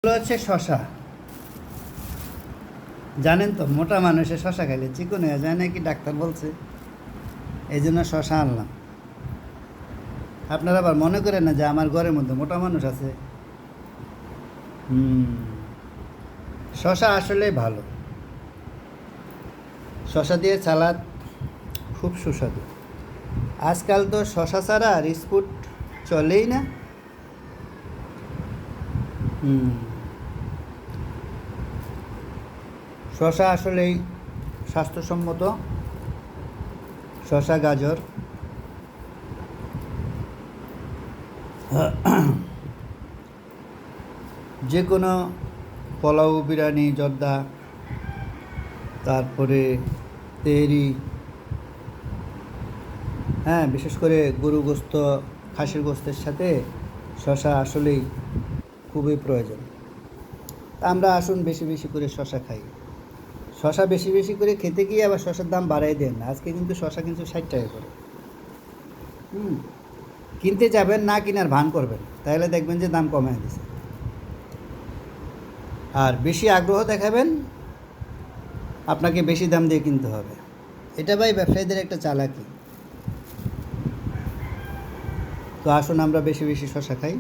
হলো হচ্ছে শশা। জানেন তো মোটা মানুষে শশা খাইলে চিকন হয়ে যায় নাকি ডাক্তার বলছে, এই জন্য শশা আনলাম। আপনারা আবার মনে করেন না যে আমার ঘরের মধ্যে মোটা মানুষ আছে। শশা আসলে ভালো, শশা দিয়ে সালাদ খুব সুস্বাদু। আজকাল তো শশা ছাড়া আর স্পুট চলেই না। শশা আসলেই স্বাস্থ্যসম্মত। শশা গাজর যে কোনো পোলাও, বিরিয়ানি, জর্দা, তারপরে তেহরি, বিশেষ করে গরু গোস্ত, খাসির গোস্তের সাথে শশা আসলেই খুবই প্রয়োজন। আমরা আসুন বেশি বেশি করে শশা খাই। শশা বেশি বেশি করে খেতে গিয়ে আবার শশার দাম বাড়াই দেন না। আজকে কিন্তু শশা কিন্তু 60 টাকা করে। কিনতে যাবেন, না কিনার ভান করবেন, তাহলে দেখবেন যে দাম কমায় দিছে। আর বেশি আগ্রহ দেখাবেন, আপনাকে বেশি দাম দিয়ে কিনতে হবে। এটা ভাই ব্যবসায়ীদের একটা চালাকি। তো আসুন আমরা বেশি বেশি শশা খাই।